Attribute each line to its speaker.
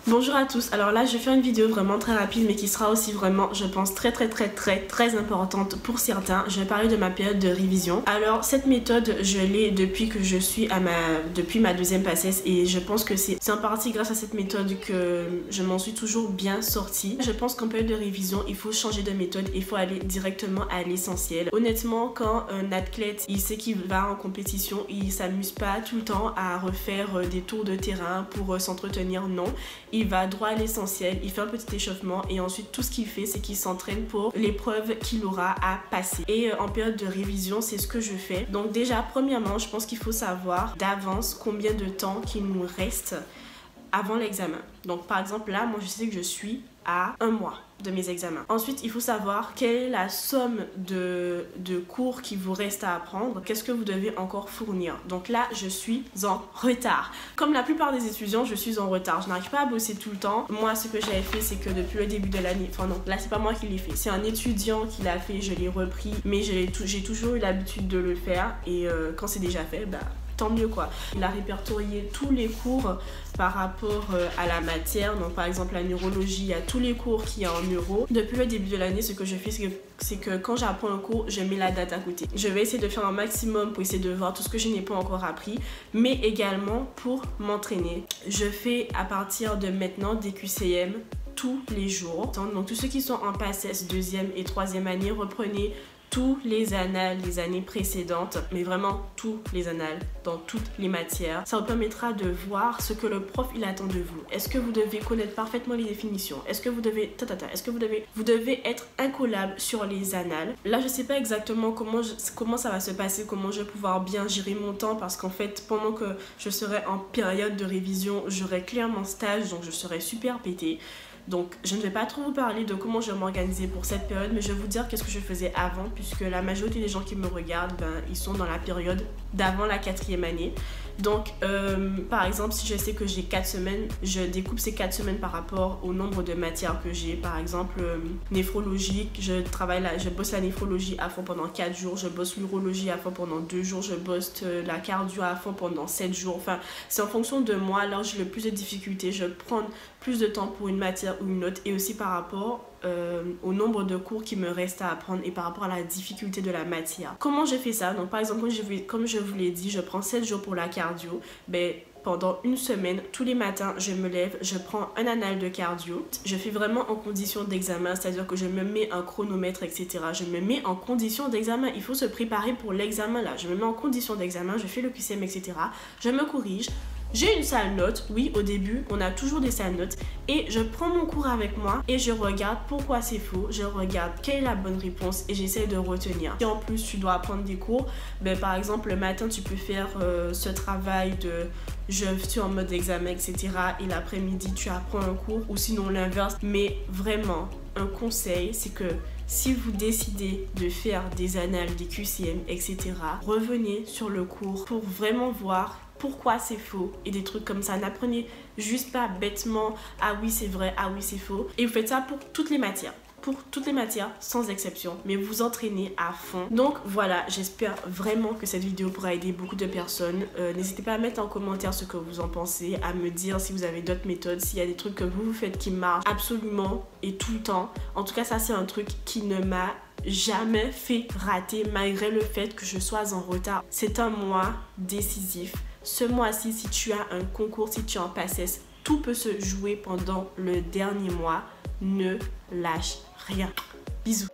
Speaker 1: Bonjour à tous, alors là je vais faire une vidéo vraiment très rapide mais qui sera aussi vraiment je pense très importante pour certains. Je vais parler de ma période de révision. Alors cette méthode je l'ai depuis que je suis depuis ma deuxième PACES et je pense que c'est en partie grâce à cette méthode que je m'en suis toujours bien sortie. Je pense qu'en période de révision il faut changer de méthode, il faut aller directement à l'essentiel. Honnêtement quand un athlète il sait qu'il va en compétition, il s'amuse pas tout le temps à refaire des tours de terrain pour s'entretenir, non. Il va droit à l'essentiel, il fait un petit échauffement et ensuite tout ce qu'il fait c'est qu'il s'entraîne pour l'épreuve qu'il aura à passer. Et en période de révision c'est ce que je fais. Donc déjà premièrement je pense qu'il faut savoir d'avance combien de temps qu'il nous reste avant l'examen. Donc par exemple là moi je sais que je suis à 1 mois de mes examens. Ensuite il faut savoir quelle est la somme de cours qui vous reste à apprendre, qu'est-ce que vous devez encore fournir. Donc là je suis en retard. Comme la plupart des étudiants je suis en retard, je n'arrive pas à bosser tout le temps. Moi ce que j'avais fait c'est que depuis le début de l'année, enfin non là c'est pas moi qui l'ai fait, c'est un étudiant qui l'a fait, je l'ai repris mais j'ai toujours eu l'habitude de le faire et quand c'est déjà fait bah tant mieux quoi. Il a répertorié tous les cours par rapport à la matière. Donc par exemple la neurologie, il y a tous les cours qu'il y a en neuro. Depuis le début de l'année, ce que je fais c'est que quand j'apprends un cours, je mets la date à côté. Je vais essayer de faire un maximum pour essayer de voir tout ce que je n'ai pas encore appris, mais également pour m'entraîner. Je fais à partir de maintenant des QCM tous les jours. Donc tous ceux qui sont en PACES 2e et 3e année, reprenez tous les annales des années précédentes, mais vraiment tous les annales dans toutes les matières. Ça vous permettra de voir ce que le prof il attend de vous. Est-ce que vous devez connaître parfaitement les définitions? Est-ce que vous devez vous devez être incollable sur les annales? Là je sais pas exactement comment ça va se passer, comment je vais pouvoir bien gérer mon temps parce qu'en fait pendant que je serai en période de révision, j'aurai clairement stage donc je serai super pétée. Donc je ne vais pas trop vous parler de comment je vais m'organiser pour cette période, mais je vais vous dire qu'est-ce que je faisais avant, puisque la majorité des gens qui me regardent, ils sont dans la période d'avant la 4e année. Donc par exemple si je sais que j'ai 4 semaines, je découpe ces 4 semaines par rapport au nombre de matières que j'ai. Par exemple néphrologie, je bosse la néphrologie à fond pendant 4 jours, je bosse l'urologie à fond pendant 2 jours, je bosse la cardio à fond pendant 7 jours. Enfin c'est en fonction de moi, là où j'ai le plus de difficultés, je prends plus de temps pour une matière ou une autre et aussi par rapport au nombre de cours qui me reste à apprendre et par rapport à la difficulté de la matière. Comment je fais ça? Donc par exemple comme je vous l'ai dit, je prends 7 jours pour la cardio. Pendant une semaine, tous les matins, je me lève, je prends un annale de cardio. Je fais vraiment en condition d'examen, c'est-à-dire que je me mets un chronomètre, etc. Je me mets en condition d'examen. Il faut se préparer pour l'examen là. Je me mets en condition d'examen, je fais le QCM, etc. Je me corrige. J'ai une sale note, oui au début on a toujours des sales notes et je prends mon cours avec moi et je regarde pourquoi c'est faux, je regarde quelle est la bonne réponse et j'essaie de retenir. Si en plus tu dois apprendre des cours, par exemple le matin tu peux faire ce travail de je suis en mode examen etc. et l'après-midi tu apprends un cours ou sinon l'inverse. Mais vraiment un conseil c'est que si vous décidez de faire des annales, des QCM etc. revenez sur le cours pour vraiment voir pourquoi c'est faux et des trucs comme ça. N'apprenez juste pas bêtement ah oui c'est vrai, ah oui c'est faux. Et vous faites ça pour toutes les matières. Pour toutes les matières sans exception, mais vous entraînez à fond. Donc voilà, j'espère vraiment que cette vidéo pourra aider beaucoup de personnes. N'hésitez pas à mettre en commentaire ce que vous en pensez, à me dire si vous avez d'autres méthodes, s'il y a des trucs que vous faites qui marchent absolument et tout le temps. En tout cas ça c'est un truc qui ne m'a jamais fait rater malgré le fait que je sois en retard. C'est un mois décisif. Ce mois-ci, si tu as un concours, si tu es en PACES, tout peut se jouer pendant le dernier mois. Ne lâche rien. Bisous.